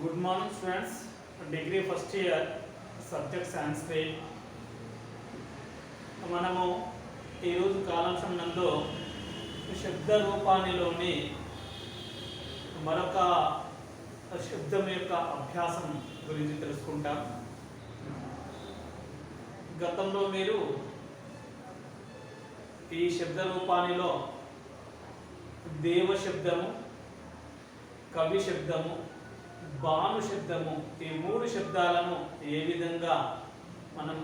Good morning students, degree first year, subject Sanskrit. మనము ఈరోజు కాలాంశం నందు శబ్ద రూపానిలోని మరొక శబ్దం యొక్క అభ్యాసం గురించి తెలుసుకుంటాం. గతంలో మీరు ఈ శబ్ద రూపానిలో దేవ శబ్దము, కవి శబ్దము, భాను శబ్దము, ఈ మూడు శబ్దాలను ఏ విధంగా మనం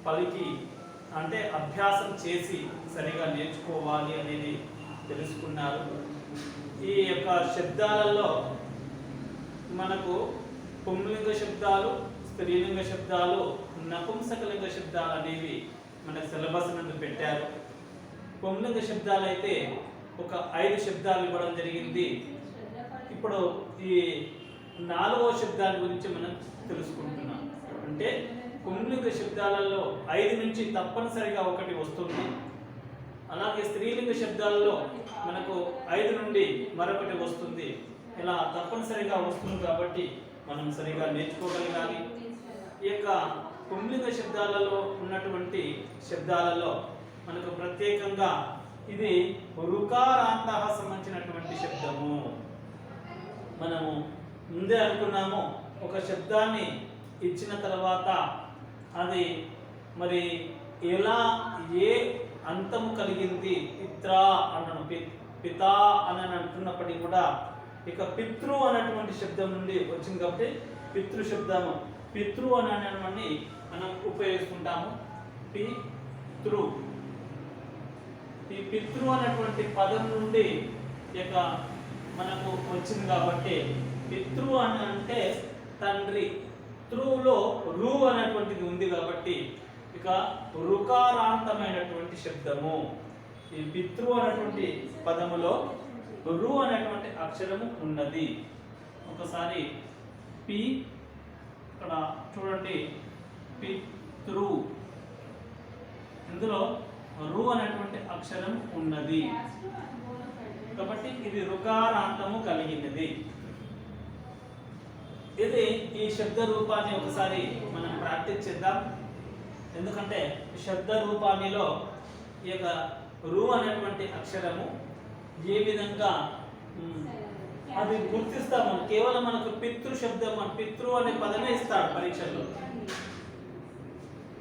పలికి అంటే అభ్యాసం చేసి సరిగా నేర్చుకోవాలి అనేది తెలుసుకున్నారు. ఈ యొక్క శబ్దాలలో మనకు పుంలింగ శబ్దాలు, స్త్రీలింగ శబ్దాలు, నపుంసకలింగ శబ్దాలు అనేవి మన సిలబస్ నందు పెట్టారు. పుంలింగ శబ్దాలు అయితే ఒక 5 శబ్దాలు ఇవ్వడం జరిగింది. ఇప్పుడు ఈ 4వ శబ్దాల గురించి మనం తెలుసుకుంటున్నాం. అంటే పుంలింగ శబ్దాలలో 5 నుంచి తప్పనిసరిగా ఒకటి వస్తుంది. అలాగే స్త్రీలింగ శబ్దాలలో మనకు 5 నుండి మరొకటి వస్తుంది. ఇలా తప్పనిసరిగా వస్తుంది కాబట్టి మనం సరిగా నేర్చుకోగలగాలి. ఈ యొక్క పుంలింగ శబ్దాలలో ఉన్నటువంటి శబ్దాలలో మనకు ప్రత్యేకంగా ఇది రుకారాంతః సంబంధించినటువంటి శబ్దము. మనము ముందే అనుకున్నాము, ఒక శబ్దాన్ని ఇచ్చిన తర్వాత అది మరి ఎలా ఏ అంతము కలిగింది, పిత్రా అన్నను పితా అని అంటున్నప్పటికీ కూడా ఇక పితృ అనేటువంటి శబ్దం నుండి వచ్చింది కాబట్టి పితృ శబ్దము, పితృ అనేటువంటి మనం ఉపయోగిస్తుంటాము. పితృ, ఈ పితృ అనేటువంటి పదం నుండి ఇక మనకు వచ్చింది కాబట్టి పితృ అని అంటే తండ్రి, త్రులో రు అనేటువంటిది ఉంది కాబట్టి ఇక రుకారాంతమైనటువంటి శబ్దము. ఈ పితృ అనేటువంటి పదములో రు అనేటువంటి అక్షరము ఉన్నది. ఒకసారి పి ఇక్కడ చూడండి, పితృ, ఇందులో రు అనేటువంటి అక్షరం ఉన్నది కాబట్టి ఇది రుకారాంతము కలిగినది. ఇది ఈ శబ్ద రూపాన్ని ఒకసారి మనం ప్రాక్టీస్ చేద్దాం. ఎందుకంటే శబ్ద రూపానిలో ఈ యొక్క రు అనేటువంటి అక్షరము ఏ విధంగా అది గుర్తిస్తాము. కేవలం మనకు పితృ శబ్దం, పితృ అనే పదమే ఇస్తాడు పరీక్షల్లో,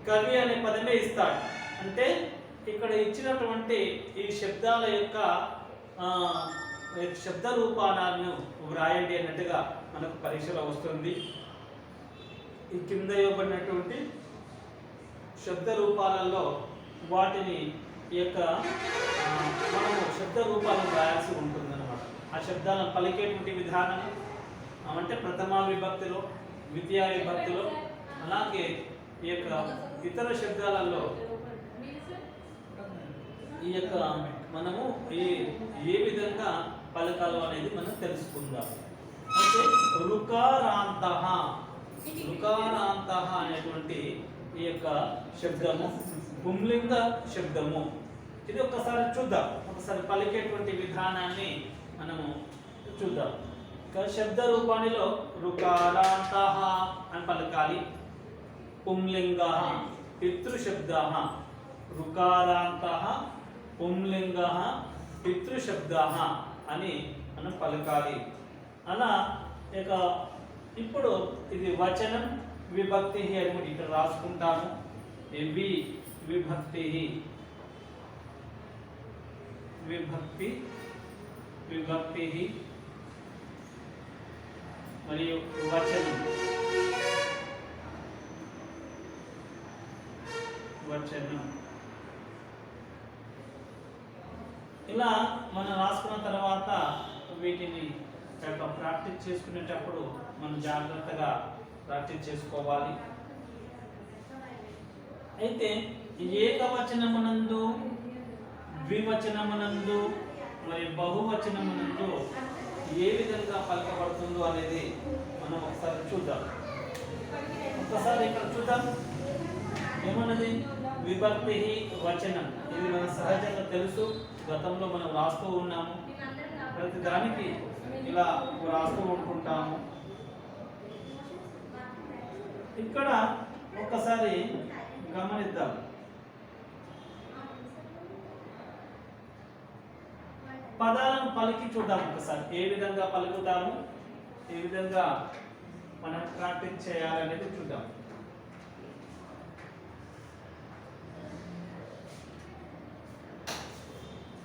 కవి అనే పదమే ఇస్తాడు. అంటే ఇక్కడ ఇచ్చినటువంటి ఈ శబ్దాల యొక్క శబ్ద రూపాలను వ్రాయండి అన్నట్టుగా మనకు పరీక్షలో వస్తుంది. ఈ కింద ఇవ్వబడినటువంటి శబ్ద రూపాలలో వాటిని ఈ యొక్క మనము శబ్ద రూపాలను వ్రాయాల్సి ఉంటుంది అన్నమాట. ఆ శబ్దాలను పలికేటువంటి విధానం అంటే ప్రథమా విభక్తిలో, ద్వితీయ విభక్తిలో, అలాగే ఈ యొక్క ఇతర శబ్దాలలో ఈ యొక్క మనము ఏ విధంగా పలకాలో అనేది మనం తెలుసుకుందాం. అంటే రుకారాంతః, రుకారాంతః అనేటువంటి ఈ యొక్క శబ్దము పుంలింగ శబ్దము. ఇది ఒకసారి చూద్దాం, ఒకసారి పలికేటువంటి విధానాన్ని మనము చూద్దాం. శబ్ద రూపానిలో రుకారాంతః అని పలకాలి. పుంలింగః పితృశబ్దః, రుకారాంతః పుంలింగః పితృశబ్దః అని మనం పలకాలి. అలా ఇక ఇప్పుడు ఇది వచనం విభక్తి అని ఇక్కడ రాసుకుంటాము. విభక్తి, విభక్తి, విభక్తి మరియు వచనం, వచనం. ఇలా మనం రాసుకున్న తర్వాత వీటిని ప్రాక్టీస్ చేసుకునేటప్పుడు మనం జాగ్రత్తగా ప్రాక్టీస్ చేసుకోవాలి. అయితే ఏకవచనమునందు, ద్వివచనమునందు మరి బహువచనమునందు ఏ విధంగా పలకబడుతుందో అనేది మనం ఒకసారి చూద్దాం. ఒకసారి ఇక్కడ చూద్దాం, ఏమన్నది విభక్తి వచనం. ఇది మన సహజంగా తెలుసు, గతంలో మనం రాస్తూ ఉన్నాము. ప్రతి దానికి ఇలా రాస్తూ ఉంటుంటాము. ఇక్కడ ఒక్కసారి గమనిద్దాం. పదాలను పలికి చూద్దాం ఒకసారి. ఏ విధంగా పలుకుతాము, ఏ విధంగా మనం ప్రాక్టీస్ చేయాలనేది చూద్దాం.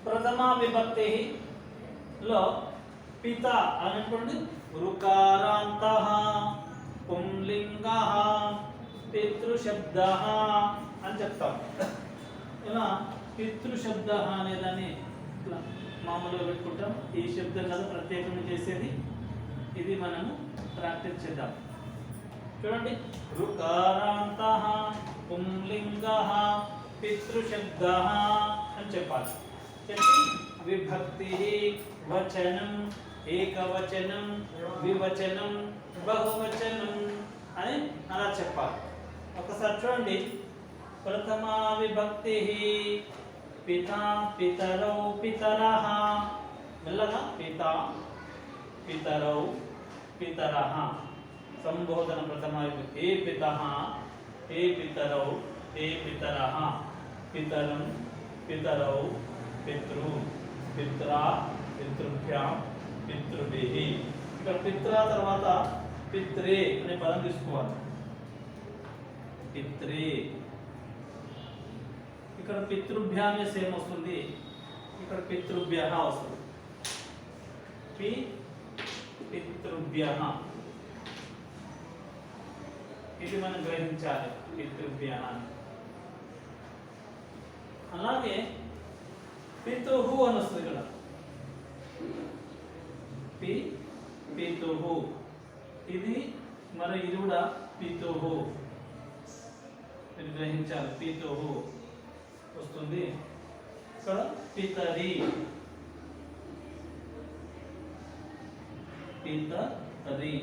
ప్రథమ విభక్తి లో పిత అనేటువంటి రుకారాంతః పుంలింగః పితృశబ్దః అని చెప్తాం. ఇలా పితృశబ్దః అనేదాన్ని ఇట్లా మామూలుగా పెట్టుకుంటాం. ఈ శబ్దం కదా ప్రత్యేకంగా చేసేది. ఇది మనము ప్రాక్టీస్ చేద్దాం. చూడండి, రుకారాంతః పుంలింగః పితృశబ్దః అని చెప్పాలి. చెప్పి విభక్తి వచనం ఏకవచనం ద్వివచనం బహువచనం అని అలా చెప్పాలి. ఒకసారి చూడండి. ప్రథమ విభక్తి పితా పితరౌ పితరః. మెల్లగా పితా పితరౌ పితరః. సంబోధన ప్రథమ విభక్తి. ఏ పితః ఏ పితరౌ ఏ పితరః. పితరం పితరౌ పితృ పిత్రా పితృభ్యాం పితృభిః. ఇక్కడ పిత్రా తర్వాత పిత్రే అనే పదం తీసుకోవాలి. పిత్రే. ఇక్కడ పితృభ్యామే సేమ్ వస్తుంది, ఇక్కడ పితృభ్యః వస్తుంది. పితృభ్యః ఇది మనం గ్రహించాలి. పితృభ్యః. అలాగే పితుః అని వస్తుంది ఇక్కడ. పితుః ఇది మరి ఇది కూడా పితుః మీరు గ్రహించాలి. పితుః వస్తుంది. ఇక్కడ పితరి పితరి.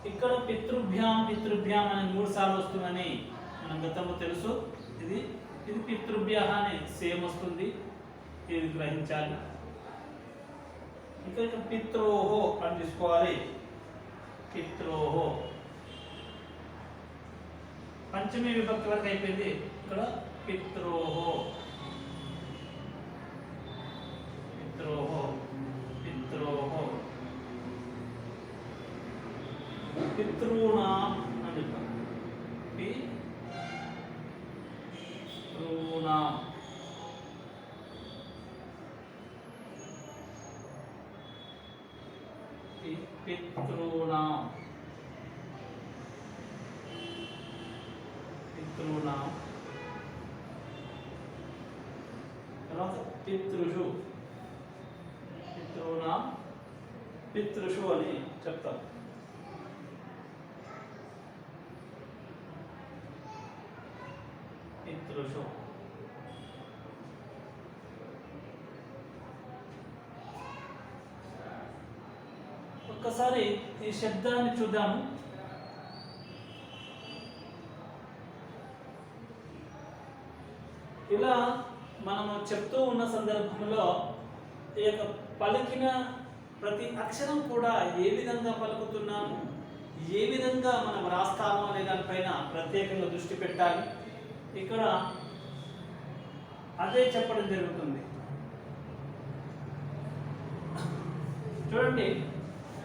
ఇక్కడ పితృభ్యాం పితృభ్యాం అని 3 సార్లు వస్తుందని మనం గతంలో తెలుసు. ఇది పితృభ్యః అని సేమ్ వస్తుంది. ఇది గ్రహించాలి. ఇక్కడ పిత్రోహో అని తీసుకోవాలి. పిత్రోహో పంచమి విభక్తి వరకు అయిపోయింది. ఇక్కడ పిత్రోహో పిత్రోహో పిత్రోహో. పితృణాం అని చెప్పాలి. పితృణాం. పితృణాం పితృణాం. తర్వాత పితృషు పితృణాం పితృషు అని చెప్తాం. పితృషు. ఒక్కసారి ఈ శబ్దాన్ని చూద్దాము. ఇలా మనము చెప్తూ ఉన్న సందర్భంలో ఈ యొక్క పలికిన ప్రతి అక్షరం కూడా ఏ విధంగా పలుకుతున్నాము, ఏ విధంగా మనం రాస్తాము అనే దానిపైన ప్రత్యేకంగా దృష్టి పెట్టాలి. ఇక్కడ అదే చెప్పడం జరుగుతుంది. చూడండి,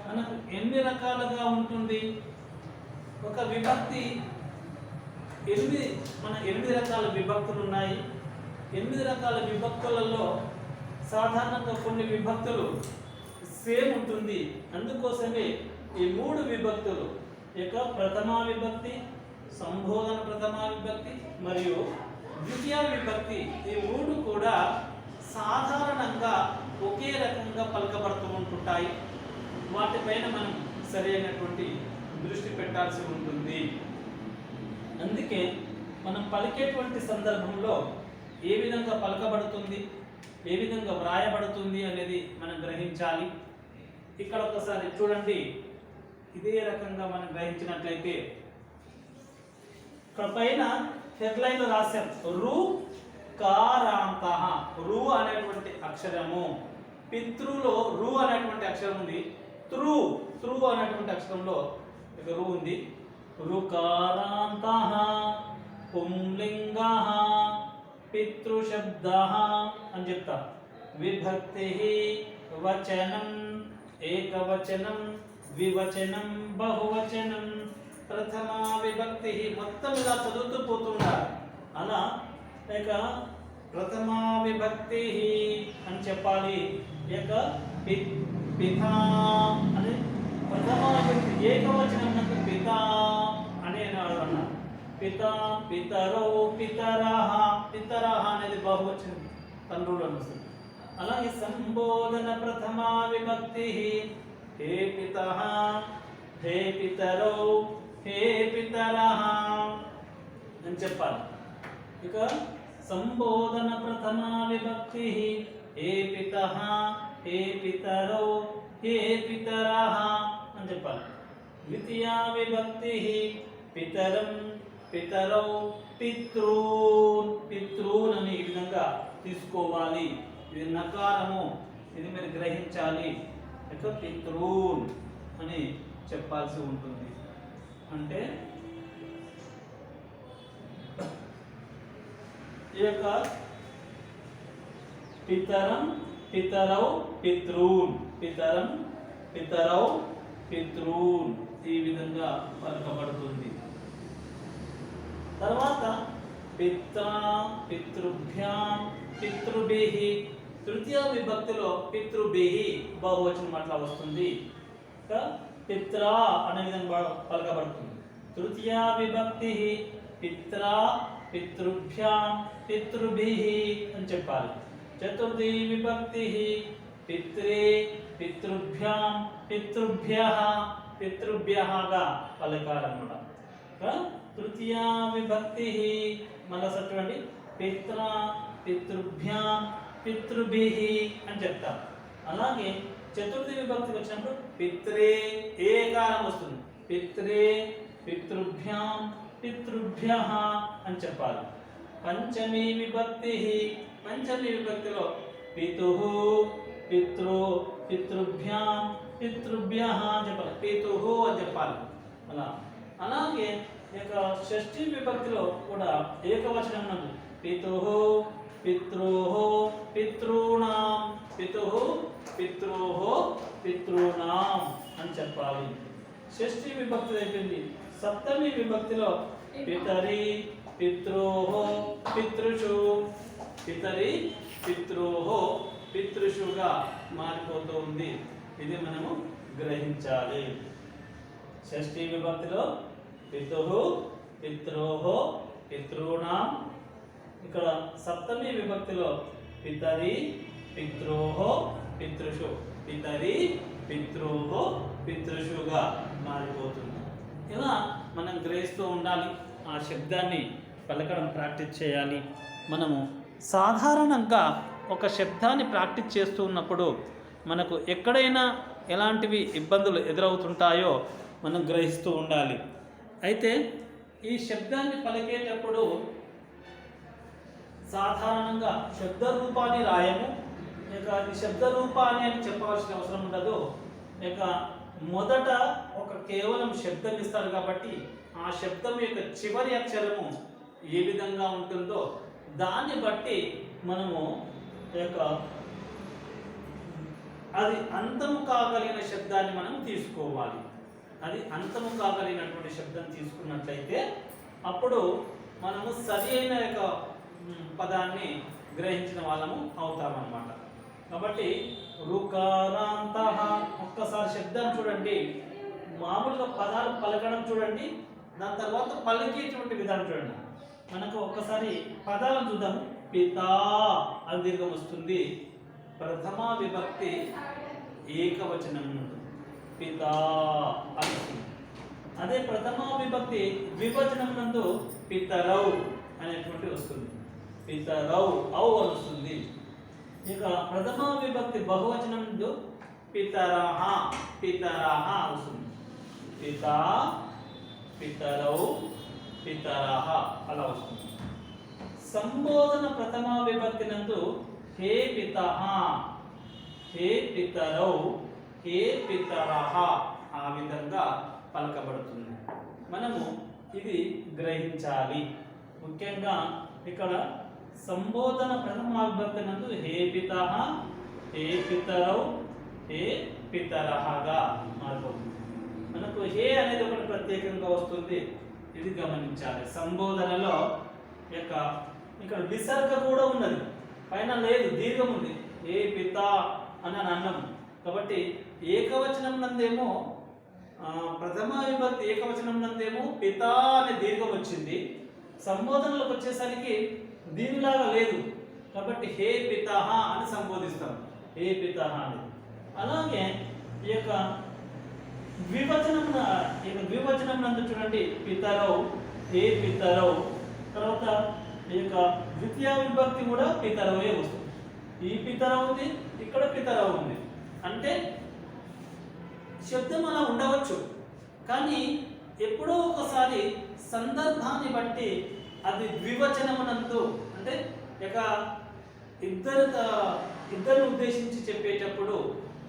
మనకు ఎన్ని రకాలుగా ఉంటుంది ఒక విభక్తి. 8 రకాల విభక్తులు ఉన్నాయి. 8 రకాల విభక్తులలో సాధారణంగా కొన్ని విభక్తులు సేమ్ ఉంటుంది. అందుకోసమే ఈ 3 విభక్తులు ఇక ప్రథమ విభక్తి, సంబోధన ప్రథమ విభక్తి మరియు ద్వితీయ విభక్తి, ఈ 3 కూడా సాధారణంగా ఒకే రకంగా పలకబడుతూ ఉంటుంటాయి. వాటిపైన మనం సరైనటువంటి దృష్టి పెట్టాల్సి ఉంటుంది. అందుకే మనం పలికేటువంటి సందర్భంలో ఏ విధంగా పలకబడుతుంది, ఏ విధంగా వ్రాయబడుతుంది అనేది మనం గ్రహించాలి. ఇక్కడ ఒకసారి చూడండి, ఇదే రకంగా మనం గ్రహించినట్లయితే ఇక్కడ పైన హెడ్లైన్ లో రాశాం రు కారాంతః. రు అనేటువంటి అక్షరము, పితృలో రు అనేటువంటి అక్షరం ఉంది, త్రు త్రు అనేటువంటి అక్షరంలో ఇక రు ఉంది. రుకారాంతః పుంలింగః పితృశబ్దః అని చెప్తా. విభక్తి వచనం ఏకవచనం ద్వివచనం బహువచనం ప్రథమ విభక్తి మొత్తం ఇలా చదువుతూ పోతుండాలి. అలా లేక ప్రథమ విభక్తి అని చెప్పాలి. ఇక పితా అని ప్రథమ విభక్తి ఏకవచనం నందు పితా అని అన్నారు. పితా పితరౌ పితరః పితరః అనేది బహువచనం తండ్రులు వస్తుంది. అలాగే సంబోధన ప్రథమ విభక్తి హే పితః హే పితరౌ హే పితరః అని చెప్పాలి. ఇక సంబోధన ప్రథమ విభక్తి హే పితః హే పితరౌ హే పితరః అని చెప్పాలి. ద్వితీయ విభక్తి పితరం పితరౌ పితృన్ పితృన్ అని ఈ విధంగా తీసుకోవాలి. ఇది నకారము, ఇది మీరు గ్రహించాలి. ఇక పితృన్ అని చెప్పాల్సి ఉంటుంది. అంటే ఈ యొక్క పితరం పితరౌ పితృన్ పితరం పితరౌ పితృన్ ఈ విధంగా పలకబడుతుంది. తర్వాత పిత్ర పితృభ్యాం పితృభిః తృతీయ విభక్తిలో పితృభిః బహువచనం అట్లా వస్తుంది. పిత్ర అనే విధంగా పలకబడుతుంది. తృతీయ విభక్తి పిత్ర పితృభ్యాం పితృభిః అని చెప్పాలి. చతుర్థి విభక్తి పిత్రే పితృభ్యాం పితృభ్యః పితృభ్యఃగా పలకాలన్నమాట. తృతీయ విభక్తి మళ్ళీ చూడండి పిత్ర పితృభ్యాం పితృభిః అని చెప్తాం. అలాగే చతుర్థి విభక్తికి వచ్చినప్పుడు పిత్రే ఏకారం వస్తుంది. పిత్రే పితృభ్యాం పితృభ్యః అని చెప్పాలి. పంచమి విభక్తి పంచమి విభక్తిలో పితుః పితృ పితృభ్యాం పితృభ్యః అని చెప్పాలి. పితుః అని చెప్పాలి. అలాగే ఇక షష్ఠి విభక్తిలో కూడా ఏకవచనం నందు పితుః పితృః పితృణాం పితుః పితృః పితృణాం అని చెప్పాలి. షష్ఠి విభక్తి అయిపోయింది. సప్తమి విభక్తిలో పితరి పితృః పితృషు పితరి పితృః పితృషుగా మారిపోతూ ఉంది. ఇది మనము గ్రహించాలి. షష్ఠి విభక్తిలో పితుః పితృః పితృణాం. ఇక్కడ సప్తమి విభక్తిలో పితరి పితృః పితృషు పితరి పితృః పితృషుగా మారిపోతుంది. ఇలా మనం గ్రహిస్తూ ఉండాలి. ఆ శబ్దాన్ని పలకడం ప్రాక్టీస్ చేయాలి. మనము సాధారణంగా ఒక శబ్దాన్ని ప్రాక్టీస్ చేస్తూ ఉన్నప్పుడు మనకు ఎక్కడైనా ఎలాంటివి ఇబ్బందులు ఎదురవుతుంటాయో మనం గ్రహిస్తూ ఉండాలి. అయితే ఈ శబ్దాన్ని పలికేటప్పుడు సాధారణంగా శబ్ద రూపాన్ని రాయము. ఇక ఈ శబ్ద రూపాన్ని అని చెప్పవలసిన అవసరం ఉండదు. ఇక మొదట ఒక కేవలం శబ్దం ఇస్తారు కాబట్టి ఆ శబ్దం యొక్క చివరి అక్షరము ఏ విధంగా ఉంటుందో దాన్ని బట్టి మనము యొక్క అది అంతము కాగలిగిన శబ్దాన్ని మనం తీసుకోవాలి. అది అంతము కాగలిగినటువంటి శబ్దం తీసుకున్నట్లయితే అప్పుడు మనము సరి అయిన యొక్క పదాన్ని గ్రహించిన వాళ్ళము అవుతామన్నమాట. కాబట్టి రుకారాంతః ఒక్కసారి శబ్దాన్ని చూడండి. మామూలుగా పదాలు పలకడం చూడండి, దాని తర్వాత పలికేటువంటి విధానం చూడండి. మనకు ఒక్కసారి పదాలను చూద్దాం. పితా అని దీర్ఘం వస్తుంది. ప్రథమ విభక్తి ఏకవచనం పితా అని. అదే ప్రథమ విభక్తి ద్వివచనం నందు పితరౌ అనేటువంటి వస్తుంది. పితరౌ ఔ అని వస్తుంది. ఇక ప్రథమ విభక్తి బహువచనం నందు పితరః పితరః వస్తుంది. పితా పితరౌ పితరః అలా వస్తుంది. సంబోధన ప్రథమ విభక్తి నందు హే పితః హే పితరౌ హే పితరః ఆ విధంగా పలకబడుతుంది. మనము ఇది గ్రహించాలి. ముఖ్యంగా ఇక్కడ సంబోధన ప్రథమ విభక్తి నందు హే పితః, హే పితరౌ, హే పితరఃగా మారిపోతుంది. మనకు హే అనేది ఒకటి ప్రత్యేకంగా వస్తుంది, ఇది గమనించాలి. సంబోధనలో ఇక్కడ విసర్గ కూడా ఉన్నది, పైన లేదు, దీర్ఘం ఉంది. ఏ పిత అని అన్నం కాబట్టి ఏకవచనం నందేమో ప్రథమ విభక్తి ఏకవచనం నందేమో పిత అనే దీర్ఘం వచ్చింది, సంబోధనలకు వచ్చేసరికి దీనిలాగా లేదు కాబట్టి హే పితః అని సంబోధిస్తాం, హే పితః అని. అలాగే ఈ యొక్క ద్వివచనం నందు చూడండి పితరౌ, హే పితరౌ. తర్వాత ఈ యొక్క ద్వితీయ విభక్తి కూడా పితరవే వస్తుంది. ఈ పితరౌ ఉంది, ఇక్కడ పితరౌ ఉంది. అంటే శబ్దం అలా ఉండవచ్చు, కానీ ఎప్పుడో ఒకసారి సందర్భాన్ని బట్టి అది ద్వివచనమునందు అంటే ఇక ఇద్దరు ఉద్దేశించి చెప్పేటప్పుడు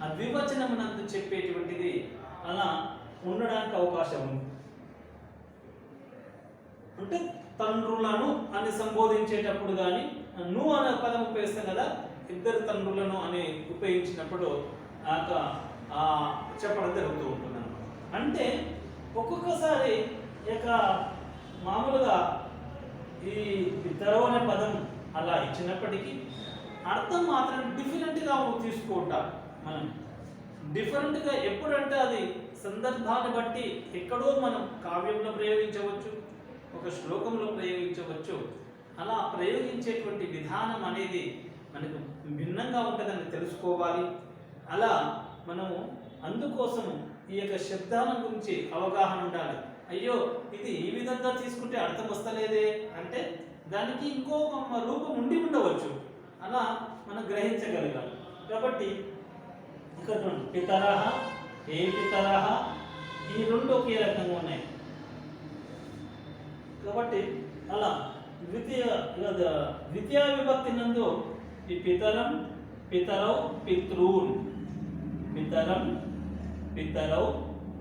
ఆ ద్వివచనమునందు చెప్పేటువంటిది అలా ఉండడానికి అవకాశం ఉంది. అంటే తండ్రులను అని సంబోధించేటప్పుడు కానీ ను అనే పదం ఉపయోగిస్తాం కదా, ఇద్దరు తండ్రులను అని ఉపయోగించినప్పుడు చెప్పడం జరుగుతూ ఉంటుంది అన్నమాట. అంటే ఒక్కొక్కసారి ఇక మామూలుగా ఈ పితరౌ అనే పదం అలా ఇచ్చినప్పటికీ అర్థం మాత్రం డిఫరెంట్గా తీసుకుంటాం మనం. డిఫరెంట్గా ఎప్పుడంటే అది సందర్భాన్ని బట్టి ఎక్కడో మనం కావ్యంలో ప్రయోగించవచ్చు, ఒక శ్లోకంలో ప్రయోగించవచ్చు. అలా ప్రయోగించేటువంటి విధానం అనేది మనకు భిన్నంగా ఉంటుందని తెలుసుకోవాలి. అలా మనము అందుకోసం ఈ యొక్క శబ్దాల గురించి అవగాహన ఉండాలి. అయ్యో ఇది ఈ విధంగా తీసుకుంటే అర్థం వస్తలేదే అంటే దానికి ఇంకో రూపం ఉండి ఉండవచ్చు, అలా మనం గ్రహించగలగాలి. కాబట్టి ఇక్కడ పితరః, హే పితరః ఈ రెండు ఒకే రకంగా ఉన్నాయి. కాబట్టి అలా ద్వితీయ విభక్తి నందు ఈ పితరం, పితరౌ, పితృన్, పితరం, పితరౌ,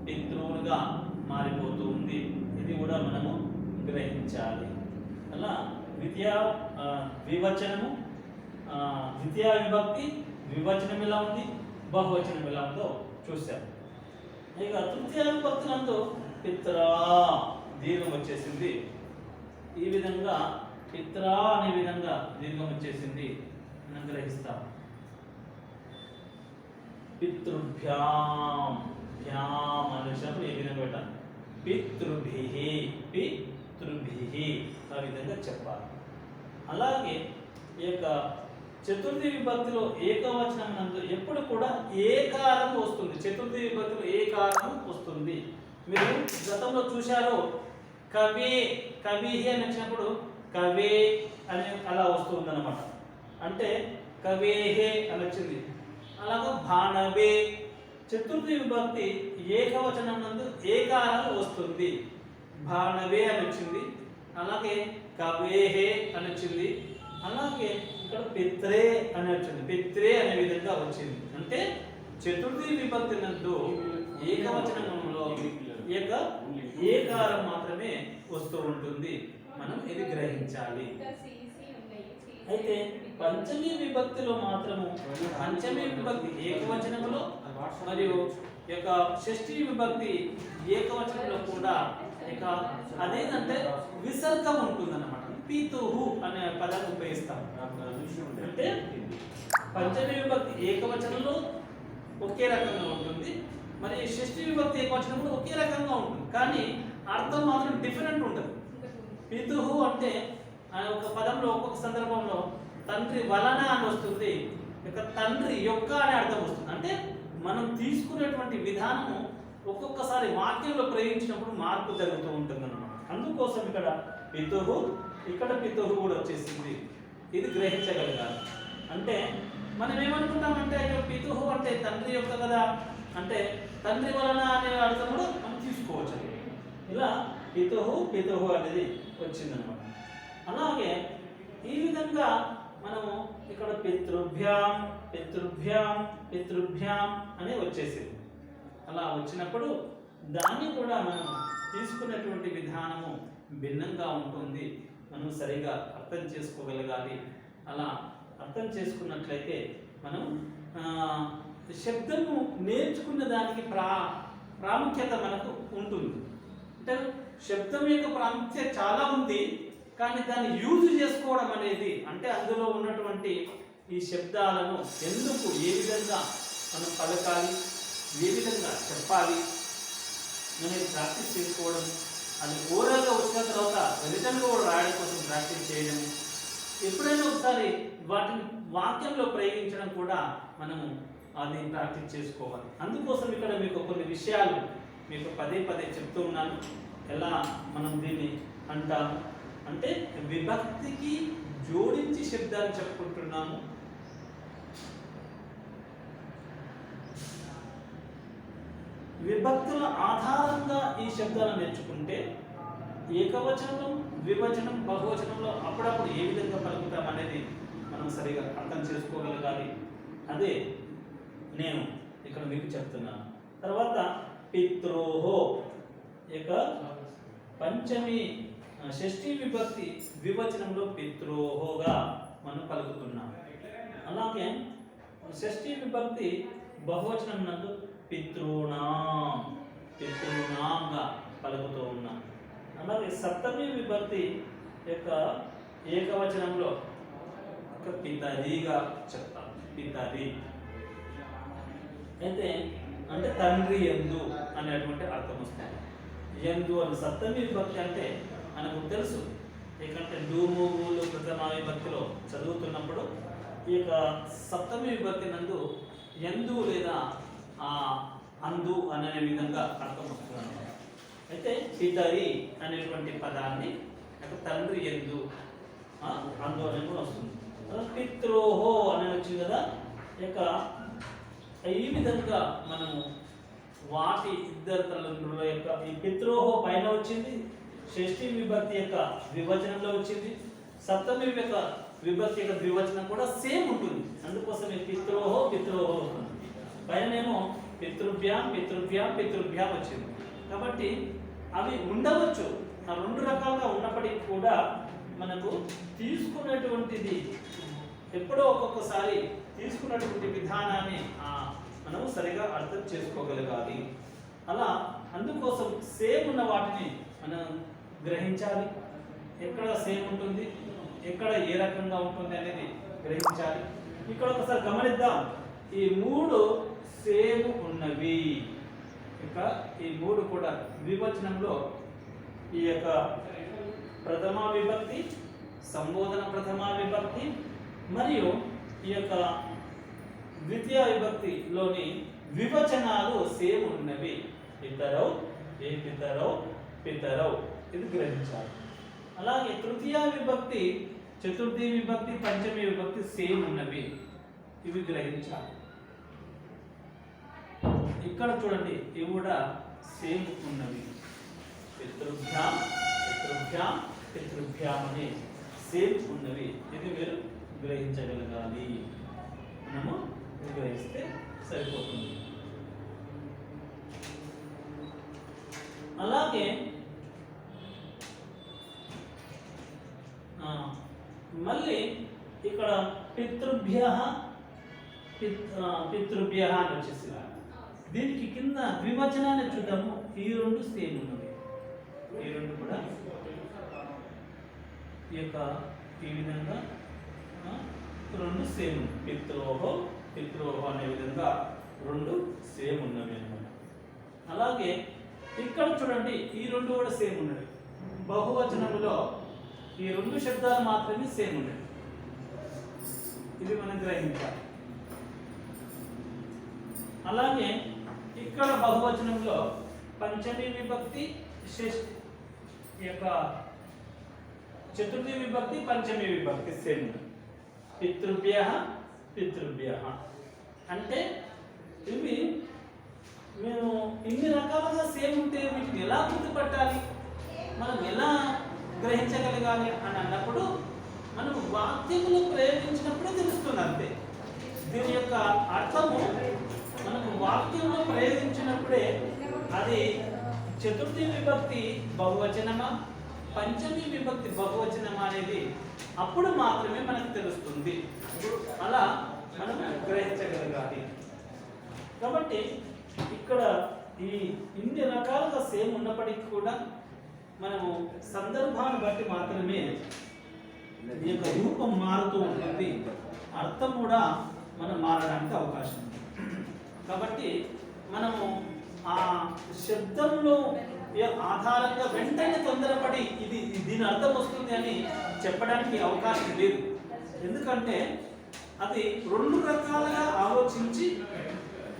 పితృన్గా మారిపోతూ ఉంది. ఇది కూడా మనము గ్రహించాలి. అలా ద్వివచనము, ద్వితీయ విభక్తి ద్వివచనం ఎలా ఉంది, బహువచనం ఎలా ఉందో చూసాం. ఇక తృతీయ విభక్తి నందు పిత్రా దీర్ఘం వచ్చేసింది. ఈ విధంగా పిత్రా అనే విధంగా దీర్ఘం వచ్చేసింది మనం గ్రహిస్తాం. పితృభ్యాం, భ్యాం అనేసినప్పుడు ఏ విధంగా పెట్టాలి, పితృభిః, పితృభిః ఆ విధంగా చెప్పాలి. అలాగే ఈ యొక్క చతుర్థి విభక్తిలో ఏకవచనం నందు ఎప్పుడు కూడా ఏకారం వస్తుంది. చతుర్థి విభక్తిలో ఏకారం వస్తుంది. మీరు గతంలో చూశారు, కవి కవిహి అని వచ్చినప్పుడు కవే అని అలా వస్తుంది అనమాట. అంటే కవేహే అని వచ్చింది. అలాగే భానవే చతుర్థి విభక్తి ఏకవచనం నందు ఏకారం వస్తుంది, భానవే అని వచ్చింది. అలాగే కవేహే అని వచ్చింది. అలాగే ఇక్కడ పిత్రే అని వచ్చింది, పిత్రే అనే విధంగా వచ్చింది. అంటే చతుర్థి విభక్తి నందు ఏకవచనంలో ఏకారం మాత్రమే వస్తూ ఉంటుంది. మనం ఇది గ్రహించాలి. అయితే పంచమీ విభక్తిలో మాత్రము పంచమీ విభక్తి ఏకవచనములో మరియు యొక్క షష్ఠీ విభక్తి ఏకవచనంలో కూడా ఇక అదేంటంటే విసర్గం ఉంటుందన్నమాట. పితుహు అనే పదం ఉపయోగిస్తాం. అంటే పంచమీ విభక్తి ఏకవచనంలో ఒకే రకంగా ఉంటుంది, మరి షష్ఠీ విభక్తి ఏకవచనంలో ఒకే రకంగా ఉంటుంది, కానీ అర్థం మాత్రం డిఫరెంట్ ఉంటుంది. పితుహు అంటే ఒక పదంలో ఒక్కొక్క సందర్భంలో తండ్రి వలన అని వస్తుంది, ఇక తండ్రి యొక్క అనే అర్థం వస్తుంది. అంటే మనం తీసుకునేటువంటి విధానము ఒక్కొక్కసారి వాక్యంలో ప్రయోగించినప్పుడు మార్పు జరుగుతూ ఉంటుంది అన్నమాట. అందుకోసం ఇక్కడ పితుహు, ఇక్కడ పితుహు కూడా వచ్చేసింది. ఇది గ్రహించగలగాలి. అంటే మనం ఏమనుకుంటామంటే అయ్యో పితుహు అంటే తండ్రి యొక్క కదా, అంటే తండ్రి వలన అనే అర్థం కూడా మనం తీసుకోవచ్చు. ఇలా పితుహు పితుహు అనేది వచ్చిందనమాట. అలాగే ఈ విధంగా మనము ఇక్కడ పితృభ్యాం పితృభ్యాం పితృభ్యాం అని వచ్చేసింది. అలా వచ్చినప్పుడు దాన్ని కూడా మనం తీసుకున్నటువంటి విధానము భిన్నంగా ఉంటుంది. మనం సరిగా అర్థం చేసుకోగలగాలి. అలా అర్థం చేసుకున్నట్లయితే మనం శబ్దము నేర్చుకున్న దానికి ప్రాముఖ్యత మనకు ఉంటుంది. అంటే శబ్దం యొక్క ప్రాముఖ్యత చాలా ఉంది, కానీ దాన్ని యూజ్ చేసుకోవడం అనేది, అంటే అందులో ఉన్నటువంటి ఈ శబ్దాలను ఎందుకు ఏ విధంగా మనం పలకాలి, ఏ విధంగా చెప్పాలి అనేది ప్రాక్టీస్ చేసుకోవడం, అది ఓరల్గా వచ్చిన తర్వాత రిటర్న్గా కూడా రాయడం కోసం ప్రాక్టీస్ చేయడం, ఎప్పుడైనా ఒకసారి వాటిని వాక్యంలో ప్రయోగించడం కూడా మనము అది ప్రాక్టీస్ చేసుకోవాలి. అందుకోసం ఇక్కడ మీకు కొన్ని విషయాలు మీకు పదే పదే చెప్తూ ఉన్నాను. ఎలా మనం దీన్ని అంటాము అంటే విభక్తికి జోడించి శబ్దాలు చెప్పుకుంటున్నాము. విభక్తుల ఆధారంగా ఈ శబ్దాలను నేర్చుకుంటే ఏకవచనం, ద్వివచనం, బహువచనంలో అప్పుడప్పుడు ఏ విధంగా పలుకుతాం అనేది మనం సరిగా అర్థం చేసుకోగలగాలి. అదే నేను ఇక్కడ మీకు చెప్తున్నాను. తర్వాత పిత్రోహో ఇక పంచమి షష్ఠీ విభక్తి ద్వివచనంలో పిత్రోహోగా మనం పలుకుతున్నాం. అలాగే షష్ఠీ విభక్తి బహువచనం నందు పితృణాం పితృణాంగా పలుకుతూ ఉన్నాం. అలాగే సప్తమి విభక్తి యొక్క ఏకవచనంలో ఒక పితరిగా చెప్తాం. పితరి అయితే అంటే తండ్రి యందు అనేటువంటి అర్థం వస్తుంది. యందు అని సప్తమి విభక్తి అంటే మనకు తెలుసు. ఎందుకంటే డూమూలు ప్రథమ విభక్తిలో చదువుతున్నప్పుడు ఈ యొక్క సప్తమి విభక్తి నందు యందు లేదా అందు అనే విధంగా అర్థం వస్తుంది. అయితే పితరి అనేటువంటి పదాన్ని తండ్రి యందు అందు అనేది కూడా వస్తుంది. పిత్రోహో అనేది వచ్చింది కదా. ఇక ఈ విధంగా మనము వాటి ఇద్దరు తల్లిదండ్రుల యొక్క ఈ పిత్రోహో పైన వచ్చింది, షష్ఠీ విభక్తి యొక్క ద్వివచనంలో వచ్చింది, సప్తమి యొక్క విభక్తి యొక్క ద్వివచనం కూడా సేమ్ ఉంటుంది. అందుకోసం ఈ పిత్రోహో పిత్రోహో ఉంటుంది. పైనేమో పితృభ్యాం పితృభ్యాం పితృభ్యాం వచ్చింది. కాబట్టి అవి ఉండవచ్చు, ఆ రెండు రకాలుగా ఉన్నప్పటికీ కూడా మనకు తీసుకున్నటువంటిది ఎప్పుడో ఒక్కొక్కసారి తీసుకున్నటువంటి విధానాన్ని మనము సరిగా అర్థం చేసుకోగలగాలి. అలా అందుకోసం సేమ్ ఉన్న వాటిని మనం గ్రహించాలి. ఎక్కడ సేమ్ ఉంటుంది, ఎక్కడ ఏ రకంగా ఉంటుంది అనేది గ్రహించాలి. ఇక్కడ ఒకసారి గమనిద్దాం. ఈ మూడు సేమ్ ఉన్నవి. ఇక ఈ మూడు కూడా ద్వివచనంలో ఈ యొక్క ప్రథమ విభక్తి, సంబోధన ప్రథమ విభక్తి మరియు ఈ యొక్క ద్వితీయ విభక్తిలోని వివచనాలు సేమ్ ఉన్నవి. పితరౌ ఏ పితరౌ పితరౌ ఇది గ్రహించాలి. అలాగే తృతీయ విభక్తి, చతుర్థి విభక్తి, పంచమి విభక్తి సేమ్ ఉన్నవి, ఇవి గ్రహించాలి. ఇక్కడ చూడండి, ఇవి కూడా సేమ్ ఉన్నవి. పితృభ్యాం పితృభ్యాం పితృభ్యాం అని సేమ్ ఉన్నవి, ఇది మీరు గ్రహించగలగాలి. మనము గ్రహిస్తే సరిపోతుంది. అలాగే మళ్ళీ ఇక్కడ పితృభ్యః పితృభ్యః అని వచ్చేసి దీనికి కింద ద్వివచనాన్ని చూద్దాము. ఈ రెండు సేమ్ ఉన్నవి, ఈ రెండు కూడా ఈ యొక్క ఈ విధంగా రెండు సేమ్. పిత్రోహో పిత్రోహో అనే విధంగా రెండు సేమ్ ఉన్నవి అన్నమాట. అలాగే ఇక్కడ చూడండి, ఈ రెండు కూడా సేమ్ ఉన్నవి. బహువచనములో ఈ రెండు శబ్దాలు మాత్రమే సేమ్ ఉన్నవి, ఇది మనం గ్రహించాలి. అలాగే ఇక్కడ బహువచనంలో పంచమి విభక్తి, యొక్క చతుర్థి విభక్తి, పంచమి విభక్తి సేమ్. పితృభ్యః పితృభ్యః అంటే ఇవి మేము ఇన్ని రకాలుగా సేమ్ ఉంటే వీటిని ఎలా గుర్తుపట్టాలి, మనం ఎలా గ్రహించగలగాలి అని అన్నప్పుడు మనం వాక్యములు ప్రయోగించినప్పుడే తెలుస్తుంది. అంతే. దీని యొక్క అర్థము మనకు వాక్యంలో ప్రయోగించినప్పుడే అది చతుర్థి విభక్తి బహువచనమా, పంచమి విభక్తి బహువచనమా అనేది అప్పుడు మాత్రమే మనకు తెలుస్తుంది. అలా మనం గ్రహించగలగాలి. కాబట్టి ఇక్కడ ఈ ఇన్ని రకాలుగా సేమ్ ఉన్నప్పటికీ కూడా మనము సందర్భాన్ని బట్టి మాత్రమే ఈ యొక్క రూపం మారుతూ ఉంటుంది, అర్థం కూడా మనం మారడానికి అవకాశం ఉంది. కాబట్టి మనము ఆ శబ్దంలో ఆధారంగా వెంటనే తొందరపడి ఇది దీని అర్థం వస్తుంది అని చెప్పడానికి అవకాశం లేదు. ఎందుకంటే అది రెండు రకాలుగా ఆలోచించి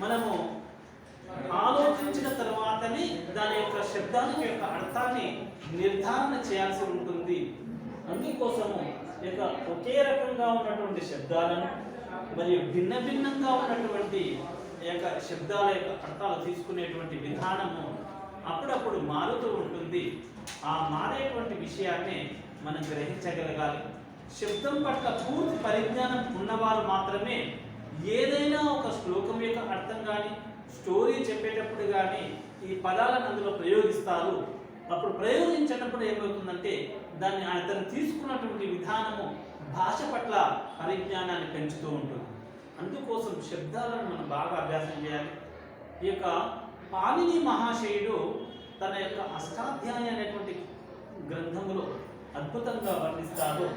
మనము ఆలోచించిన తర్వాతనే దాని యొక్క శబ్దానికి యొక్క అర్థాన్ని నిర్ధారణ చేయాల్సి ఉంటుంది. అందుకోసము ఇక ఒకే రకంగా ఉన్నటువంటి శబ్దాలను మరియు భిన్న భిన్నంగా ఉన్నటువంటి యొక్క శబ్దాల యొక్క అర్థాలు తీసుకునేటువంటి విధానము అప్పుడప్పుడు మారుతూ ఉంటుంది. ఆ మారేటువంటి విషయాన్ని మనం గ్రహించగలగాలి. శబ్దం పట్ల పూర్తి పరిజ్ఞానం ఉన్నవారు మాత్రమే ఏదైనా ఒక శ్లోకం యొక్క అర్థం కానీ స్టోరీ చెప్పేటప్పుడు కానీ ఈ పదాలను అందులో ప్రయోగిస్తారు. అప్పుడు ప్రయోగించినప్పుడు ఏమవుతుందంటే దాన్ని అతను తీసుకున్నటువంటి విధానము భాష పట్ల పరిజ్ఞానాన్ని పెంచుతూ ఉంటుంది. అందుకోసం శబ్దాలను మనం బాగా అభ్యాసం చేయాలి. ఈ యొక్క పాణిని మహాశయుడు తన యొక్క అష్టాధ్యాయ అనేటువంటి గ్రంథములో అద్భుతంగా వర్ణిస్తాడు.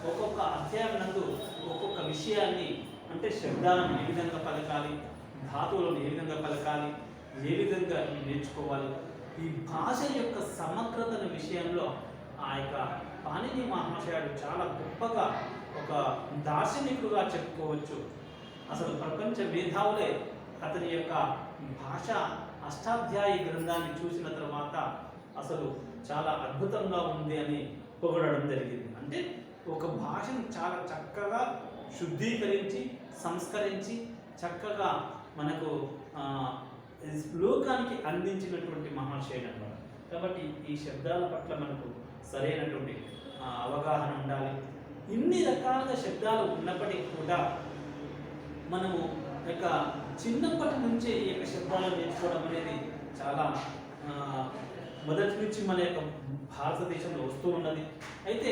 ఒక్కొక్క అధ్యాయం నందు ఒక్కొక్క విషయాన్ని, అంటే శబ్దాలను ఏ విధంగా పలకాలి, ధాతువులను ఏ విధంగా పలకాలి, ఏ విధంగా నేర్చుకోవాలి, ఈ భాష యొక్క సమగ్రతల విషయంలో ఆ యొక్క పాణిని మహాశయుడు చాలా గొప్పగా ఒక దార్శనికుడుగా చెప్పుకోవచ్చు. అసలు ప్రపంచ మేధావులే అతని యొక్క భాష అష్టాధ్యాయి గ్రంథాన్ని చూసిన తర్వాత అసలు చాలా అద్భుతంగా ఉంది అని పొగడడం జరిగింది. అంటే ఒక భాషను చాలా చక్కగా శుద్ధీకరించి సంస్కరించి చక్కగా మనకు శ్లోకానికి అందించినటువంటి మహాశయుడు అన్నమాట. కాబట్టి ఈ శబ్దాల పట్ల మనకు సరైనటువంటి అవగాహన ఉండాలి. ఇన్ని రకాలుగా శబ్దాలు ఉన్నప్పటికీ కూడా మనము యొక్క చిన్నప్పటి నుంచే ఈ యొక్క శబ్దాలను నేర్చుకోవడం అనేది చాలా మొదటి నుంచి మన యొక్క భారతదేశంలో వస్తూ ఉన్నది. అయితే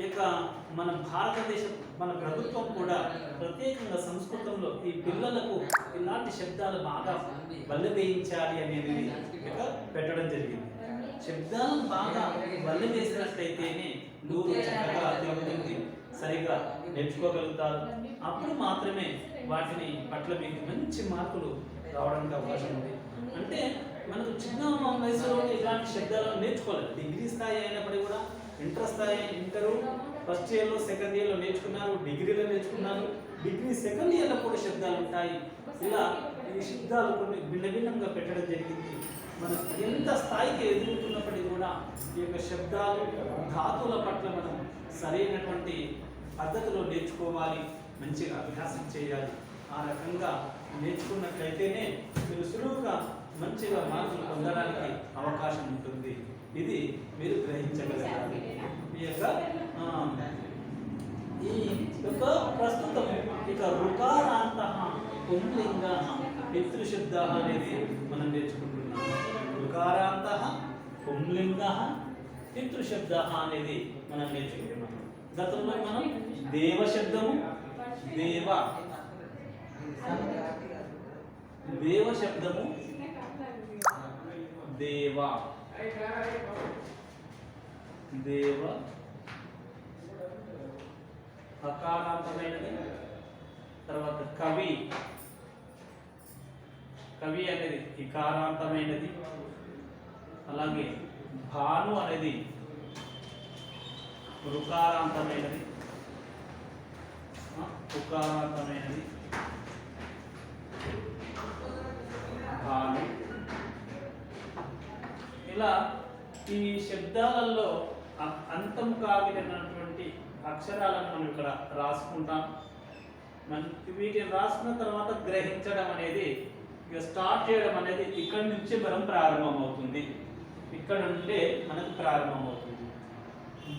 ఇక మన భారతదేశం, మన ప్రభుత్వం కూడా ప్రత్యేకంగా సంస్కృతంలో ఈ పిల్లలకు ఇలాంటి శబ్దాలు బాగా వల్లవేయించాలి అనేది ఇక పెట్టడం జరిగింది. శబ్దాలను బాగా వల్లవేసినట్లయితేనే నూరు చక్కగా తిరుగుతుంది, సరిగా నేర్చుకోగలుగుతారు. అప్పుడు మాత్రమే వాటిని పట్ల మీకు మంచి మార్కులు రావడానికి అవకాశం ఉంది. అంటే మనకు చిన్న వయసులో ఇలాంటి శబ్దాలను నేర్చుకోవాలి. డిగ్రీ స్థాయి అయినప్పటికీ కూడా ఇంటర్ స్థాయి, ఇంటరు ఫస్ట్ ఇయర్లో సెకండ్ ఇయర్లో నేర్చుకున్నారు, డిగ్రీలో నేర్చుకున్నారు, డిగ్రీ సెకండ్ ఇయర్లో కూడా శబ్దాలు ఉంటాయి. ఇలా ఈ శబ్దాలు కొన్ని భిన్న భిన్నంగా పెట్టడం జరిగింది. మనం ఎంత స్థాయికి ఎదుగుతున్నప్పటికీ కూడా ఈ యొక్క శబ్దాలు ధాతువుల పట్ల మనం సరైనటువంటి పద్ధతిలో నేర్చుకోవాలి, మంచిగా అభ్యాసం చేయాలి. ఆ రకంగా నేర్చుకున్నట్లయితేనే మీరు సులువుగా మంచిగా మార్కులు పొందడానికి అవకాశం ఉంటుంది. ఇది మీరు గ్రహించగలగాలి. ఈ యొక్క ప్రస్తుతం ఇక రుకారాంత పుంలింగ పితృశబ్ద అనేది మనం నేర్చుకుంటున్నాం. రుకారాంత పుంలింగ పితృశబ్ద అనేది మనం నేర్చుకుంటున్నాం. గతంలో మనం దేవ శబ్దము, దేవ శబ్దము, దేవ దేవ అకారాంతమైనది. తర్వాత కవి, కవి అనేది ఇకారాంతమైనది. అలాగే భాను అనేది రుకారాంతమైనది, ఉకారాంతమైనది. భాను. ఇలా ఈ శబ్దాలలో అంతం కావినటువంటి అక్షరాలను మనం ఇక్కడ రాసుకుంటాం. వీటిని రాసుకున్న తర్వాత గ్రహించడం అనేది, ఇక స్టార్ట్ చేయడం అనేది ఇక్కడి నుంచి మనం ప్రారంభమవుతుంది. ఇక్కడ నుండే మనకు ప్రారంభమవుతుంది.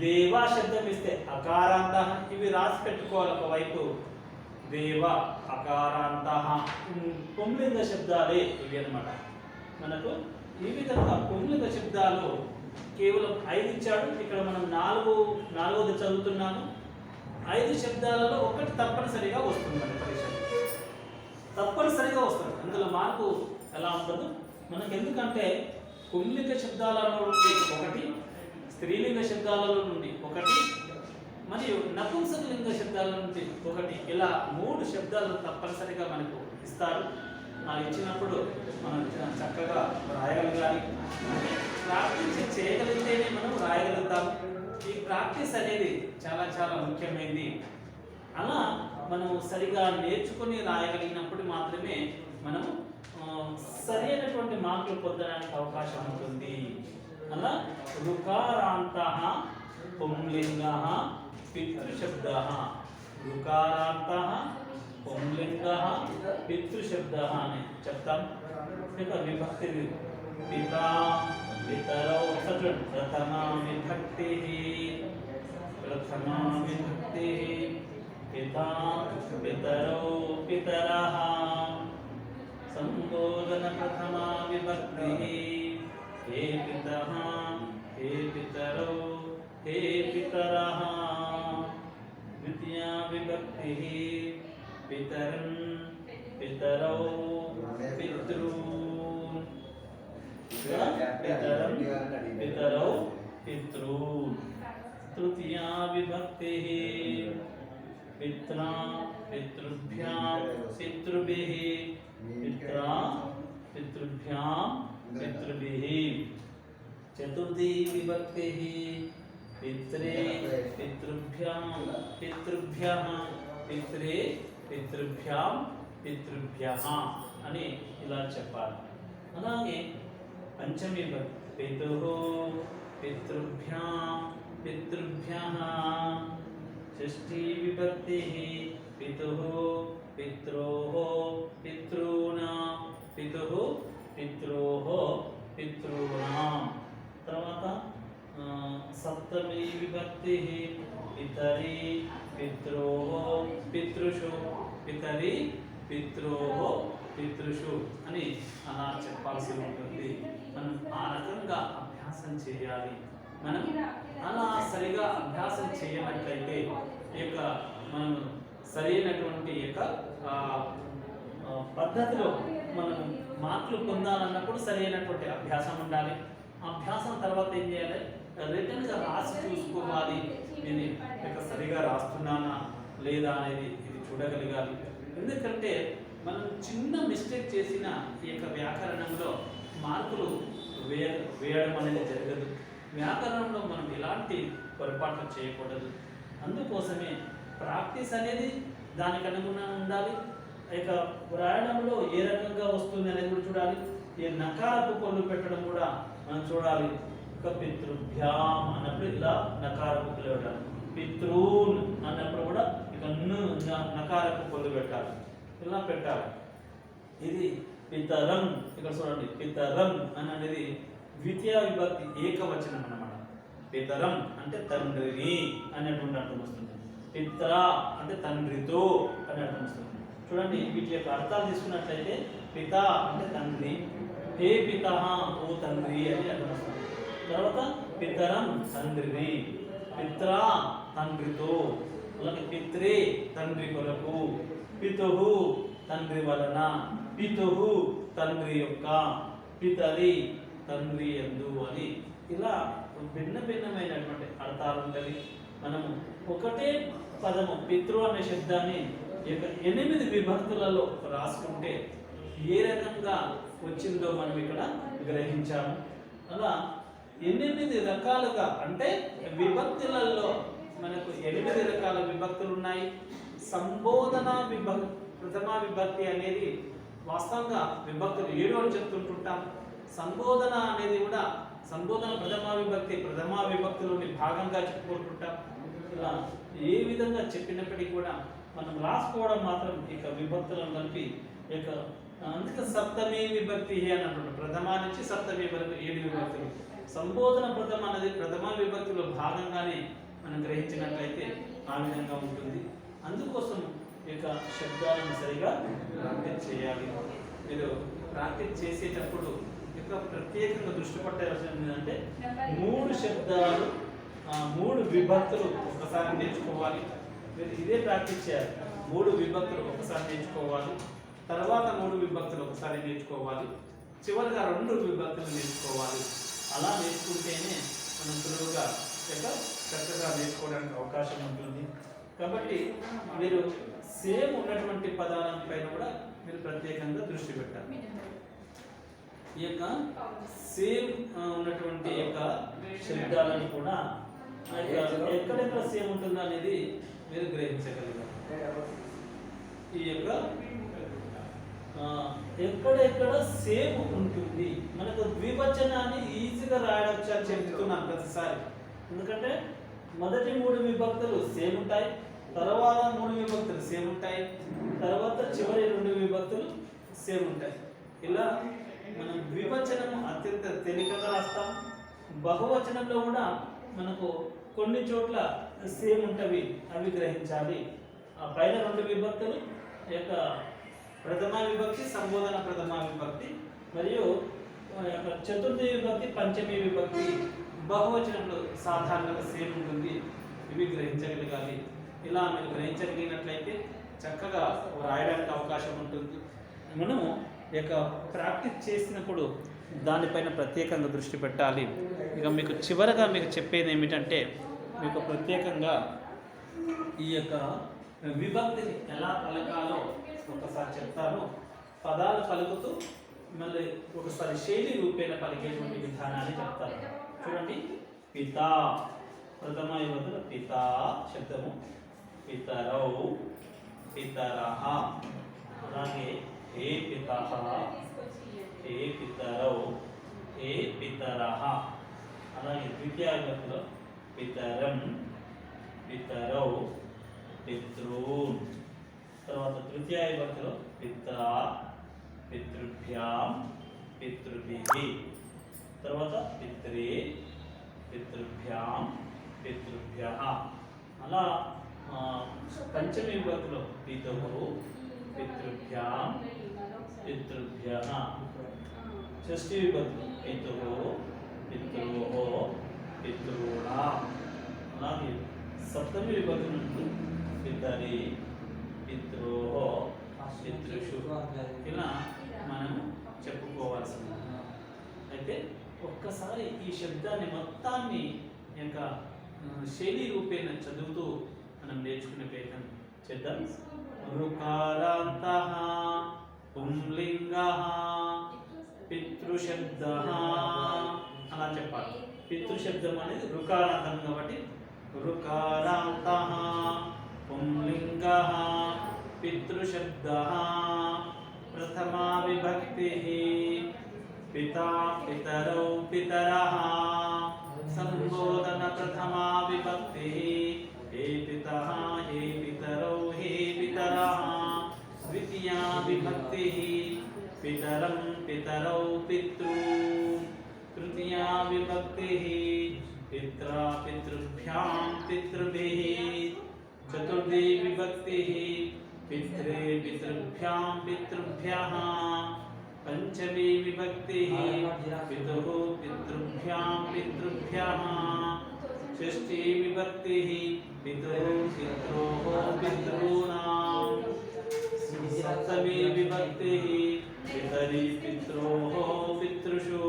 దేవా శబ్దం ఇస్తే అకారాంత, ఇవి రాసి పెట్టుకోవాలి ఒకవైపు. దేవ, అకారాంతః పుంలింగ శబ్దాలే ఇవి అన్నమాట. మనకు ఈ విధంగా పుంలింగ శబ్దాలు కేవలం 5 ఇచ్చాడు. ఇక్కడ మనం నాలుగోది చదువుతున్నాము. 5 శబ్దాలలో ఒకటి తప్పనిసరిగా వస్తుంది మన పరీక్ష, తప్పనిసరిగా వస్తుంది. అందులో మార్పు ఎలా ఉండదు మనకు. ఎందుకంటే పుంలింగ శబ్దాలలో నుండి ఒకటి, స్త్రీలింగ శబ్దాలలో నుండి ఒకటి, మరియు నపుంసకలింగ శబ్దాల నుండి ఒకటి, ఇలా 3 శబ్దాలు తప్పనిసరిగా మనకు ఇస్తారు. ఇచ్చినప్పుడు మనం చక్కగా రాయగలగాలి. ప్రాక్టీస్ చేయగలిగితేనే మనం రాయగలుగుతాం. ఈ ప్రాక్టీస్ అనేది చాలా చాలా ముఖ్యమైనది. అలా మనం సరిగా నేర్చుకుని రాయగలిగినప్పుడు మాత్రమే మనం సరైనటువంటి మార్కులు పొందడానికి అవకాశం ఉంటుంది. అలా రుకారాంతః పుంలింగః పితృశబ్దః, రుకారాంతః పుంలింగః పితృశబ్దః అని చెప్తాం. ఇక విభక్తి పితా పితరౌ, ప్రథమా విభక్తి, ప్రథమా విభక్తి పితా పితరౌ పితరః, సంబోధన ప్రథమా విభక్తి హే పితః హే పితరౌ హే పితరః, ద్వితీయా విభక్తి పితరం పితరౌ పితॄన్, పితరం పితరౌ పితॄన్, తృతీయా విభక్తి పిత్రా పితృభ్యాం పితృభిః, పిత్రా పితృభ్యాం పితృభిః, చతుర్థీ విభక్తి పిత్రే పితృభ్యాం పితృభ్యః, పిత్రే పితృభ్యాం పితృభ్యః అని ఇలా చెప్పాలి. అలాగే పంచమి విభక్తి పితుః పితృభ్యాం పితృభ్యః, షష్ఠీ విభక్తి పితుః పిత్రోః పితॄణాం, పితుః పిత్రోః పితॄణాం. తర్వాత సప్తమి విభక్తి పితరి పిత్రోః పితృషు, పితరి పిత్రోః పితృషు అని అలా చెప్పాల్సి ఉంటుంది. మనం ఆ రకంగా అభ్యాసం చేయాలి. మనం అలా సరిగా అభ్యాసం చేయనట్లయితే ఈ యొక్క మనం సరైనటువంటి యొక్క పద్ధతిలో మనం మార్కులు పొందాలన్నప్పుడు సరైనటువంటి అభ్యాసం ఉండాలి. అభ్యాసం తర్వాత ఏం చేయాలి, రిటర్న్గా రాసి చూసుకోవాలి. నేను ఇక సరిగా రాస్తున్నానా లేదా అనేది ఇది చూడగలగాలి. ఎందుకంటే మనం చిన్న మిస్టేక్ చేసిన ఈ యొక్క వ్యాకరణంలో మార్కులు వేయడం అనేది జరగదు. వ్యాకరణంలో మనం ఎలాంటి పొరపాట్లు చేయకూడదు. అందుకోసమే ప్రాక్టీస్ అనేది దానికి అనుగుణంగా ఉండాలి. ఇక వ్రాయడంలో ఏ రకంగా వస్తుంది అనేది కూడా చూడాలి. ఈ నకారపు పళ్ళు పెట్టడం కూడా మనం చూడాలి. ఇక పితృభ్యాం అన్నప్పుడు ఇలా నకారపు పళ్ళు పెట్టాలి. పితృన్ అన్నప్పుడు కూడా ఇక నకారపు పళ్ళు పెట్టాలి, ఇలా పెట్టాలి. ఇది పితరం. ఇక్కడ చూడండి, పితరం అనేది ద్వితీయ విభక్తి ఏకవచనం అన్నమాట. పితరం అంటే తండ్రిని అనేటువంటి అర్థం వస్తుంది. పిత్ర అంటే తండ్రితో అని అర్థం వస్తుంది. చూడండి, వీటి యొక్క అర్థాలు తీసుకున్నట్లయితే పిత అంటే తండ్రి, హే పిత ఓ తండ్రి అని అర్థం వస్తుంది. తర్వాత పితరం తండ్రిని, పిత్ర తండ్రితో, అలాగే పిత్రే తండ్రి కొరకు, పితుహు తండ్రి వలన, పితుహు తండ్రి యొక్క, పితరి తండ్రి యందు అని ఇలా భిన్న భిన్నమైనటువంటి అర్థాలు ఉంటాయి. మనము ఒకటే పదము పితృ అనే శబ్దాన్ని 8 విభక్తులలో రాసుకుంటే ఏ రకంగా వచ్చిందో మనం ఇక్కడ గ్రహించాము. అలా 8 రకాలుగా, అంటే విభక్తులలో మనకు 8 రకాల విభక్తులు ఉన్నాయి. సంబోధన విభక్తి, ప్రథమ విభక్తి అనేది వాస్తవంగా విభక్తులు 7 అని చెప్తుంటుంటాం. సంబోధన అనేది కూడా సంబోధన ప్రథమ విభక్తిలోని భాగంగా చెప్పుకుంటుంటాం. ఇలా ఏ విధంగా చెప్పినప్పటికీ కూడా మనం రాసుకోవడం మాత్రం ఇక విభక్తులను కలిపి ఇక అందుకే సప్తమి విభక్తి అని అంటుంటాం. ప్రథమ నుంచి సప్తమి వరకు 7 విభక్తులు. సంబోధన ప్రథమ అనేది ప్రథమ విభక్తిలో భాగంగానే మనం గ్రహించినట్లయితే ఆ విధంగా ఉంటుంది. అందుకోసం ఇక శబ్దాలను సరిగా ప్రాక్టీస్ చేయాలి. మీరు ప్రాక్టీస్ చేసేటప్పుడు ఇక ప్రత్యేకంగా దృష్టి పట్టాల్సింది ఏంటంటే 3 శబ్దాలు 3 విభక్తులు ఒకసారి నేర్చుకోవాలి. మీరు ఇదే ప్రాక్టీస్ చేయాలి. 3 విభక్తులు ఒకసారి నేర్చుకోవాలి, తర్వాత 3 విభక్తులు ఒకసారి నేర్చుకోవాలి, చివరిగా 2 విభక్తులు నేర్చుకోవాలి. అలా నేర్చుకుంటేనే మనం సులువుగా చక్కగా నేర్చుకోవడానికి అవకాశం ఉంటుంది. కాబట్టి మీరు సేమ్ ఉన్నటువంటి పదాలపైన కూడా మీరు ప్రత్యేకంగా దృష్టి పెట్టాలి. ఈ యొక్క సేమ్ ఉన్నటువంటి యొక్క శబ్దాలను కూడా ఎక్కడెక్కడ సేమ్ ఉంటుందో అనేది మీరు గ్రహించగలగాలి. ఈ యొక్క ఎక్కడెక్కడ సేమ్ ఉంటుంది, మనకు ద్వివచనాన్ని ఈజీగా రాయవచ్చు అని చెప్తున్నాను ప్రతిసారి. ఎందుకంటే మొదటి 3 విభక్తులు సేమ్ ఉంటాయి, తర్వాత 3 విభక్తులు సేమ్ ఉంటాయి, తర్వాత చివరి 2 విభక్తులు సేమ్ ఉంటాయి. ఇలా మనం ద్వివచనము అత్యంత తేలికగా రాస్తాం. బహువచనంలో కూడా మనకు కొన్ని చోట్ల సేమ్ ఉంటవి, అవి గ్రహించాలి. ఆ పైన 2 విభక్తులు యొక్క ప్రథమ విభక్తి, సంబోధన ప్రథమ విభక్తి, మరియు చతుర్థి విభక్తి, పంచమి విభక్తి బహువచనంలో సాధారణంగా సేమ్ ఉంటుంది. ఇవి గ్రహించగలగాలి. ఇలా మీరు గ్రహించగలిగినట్లయితే చక్కగా రాయడానికి అవకాశం ఉంటుంది. మనము యొక్క ప్రాక్టీస్ చేసినప్పుడు దానిపైన ప్రత్యేకంగా దృష్టి పెట్టాలి. ఇక మీకు చివరగా మీకు చెప్పేది ఏమిటంటే, మీకు ప్రత్యేకంగా ఈ యొక్క విభక్తిని ఎలా పలకాలో ఒకసారి చెప్తాను. పదాలు పలుకుతూ మళ్ళీ ఒకసారి శైలి రూపేణ పలికేటువంటి విధానాన్ని చెప్తాను. చూడండి, పిత ప్రథమ విభక్తులు పిత శబ్దము, పితరౌ, పితరః, అలాగే హే పితః, హే పితరౌ, హే పితరః. అలాగే ద్వితీయ విభక్తిలో పితరం, పితరౌ, పితॄన్. తర్వాత తృతీయ విభక్తిలో పిత్ర, పితృభ్యాం, పితృభిః. తర్వాత పిత్రే, పితృభ్యాం, పితృభ్యః. అలా పంచమి విభక్తిలో పితుః, పితృభ్యాం, పితృభ్యః. షష్ఠి విభక్తిలో పితుః, పితృోః, పితॄణాం. అలాగే సప్తమి విభక్తి నుండి పితరి, పితృోః, పితృషు. ఇలా మనము చెప్పుకోవాల్సింది. అయితే ఒక్కసారి ఈ శబ్దాన్ని మొత్తాన్ని యొక్క శైలి రూపేణ చదువుతూ మనం నేర్చుకునే ప్రయత్నం చేద్దాం. రుకారాంతః, పుంలింగః, పితృశబ్దః. అలా చెప్పాలి. పితృశబ్దం అనేది రుకారాంతం కాబట్టి రుకారాంతః, పుంలింగః, పితృశబ్దః. ప్రథమా విభక్తిః పితా, పితరౌ, పితరః. సంబోధన ప్రథమా విభక్తిః హే పితః, హే పితరౌ, హే పితరః. ద్వితీయా విభక్తిః పితరం, పితరౌ, పితॄన్. తృతీయా విభక్తిః పిత్రా, పితృభ్యాం, పితృభిః. చతుర్థీ విభక్తిః పిత్రే, పితృభ్యాం, పితృభ్యః. पंचमी विभक्ति पितुः, पितृभ्यां, पितृभ्यः. षष्ठी विभक्ति पितुः, पित्रोः, पितॄणां. सप्तमी विभक्ति पितरि, पित्रोः, पितृषु.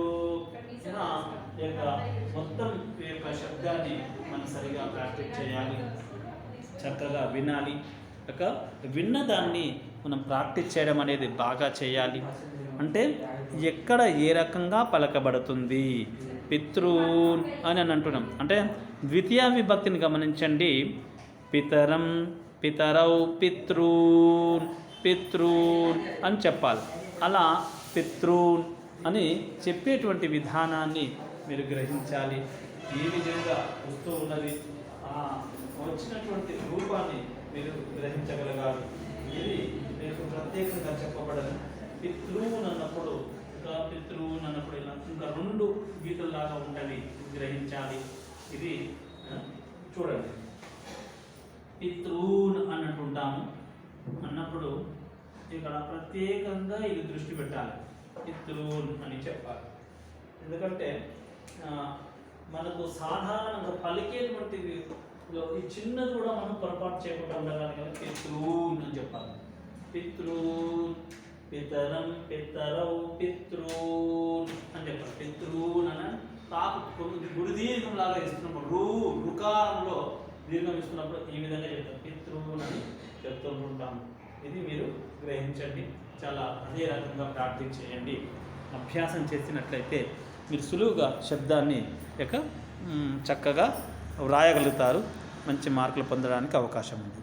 మొత్తం ఈ యొక్క శబ్దాన్ని మనం సరిగా ప్రాక్టీస్ చేయాలి, చక్కగా వినాలి. ఒక విన్నదాన్ని మనం ప్రాక్టీస్ చేయడం అనేది బాగా చేయాలి. అంటే ఎక్కడ ఏ రకంగా పలకబడుతుంది పితృన్ అని అంటున్నాం. అంటే ద్వితీయ విభక్తిని గమనించండి. పితరం, పితరౌ, పితృన్, పితృన్ అని చెప్పాలి. అలా పితృన్ అని చెప్పేటువంటి విధానాన్ని మీరు గ్రహించాలి. ఏ విధంగా వస్తూ ఉన్నది, వచ్చినటువంటి రూపాన్ని మీరు గ్రహించగలగాలి. ఇది మీకు ప్రత్యేకంగా చెప్పబడదు. పితృన్ అన్నప్పుడు ఇలా ఇంకా 2 గీతల్లాగా ఉండాలి, గ్రహించాలి. ఇది చూడండి, పితృన్ అన్నట్టుంటాము, అన్నప్పుడు ఇక్కడ ప్రత్యేకంగా ఇది దృష్టి పెట్టాలి, పితృన్ అని చెప్పాలి. ఎందుకంటే మనకు సాధారణంగా పలికేటువంటి ఈ చిన్నది కూడా మనం పొరపాటు చేయకుండా ఉండాలి కదా, పితృన్ అని చెప్పాలి. పితృన్, పితరం, పితరౌ, పితృన్ అని చెప్పాలి. పితృన్ అని తాకు గుడి దీర్ఘం లాగా ఇస్తున్నప్పుడు రుకారంలో దీర్ఘం ఇస్తున్నప్పుడు ఈ విధంగా చెప్తాం, పితృన్ అని చెప్తుంటాము. ఇది మీరు గ్రహించండి. చాలా అదే రకంగా ప్రాక్టీస్ చేయండి. అభ్యాసం చేసినట్లయితే మీరు సులువుగా శబ్దాన్ని చక్కగా వ్రాయగలుగుతారు. మంచి మార్కులు పొందడానికి అవకాశం ఉంది.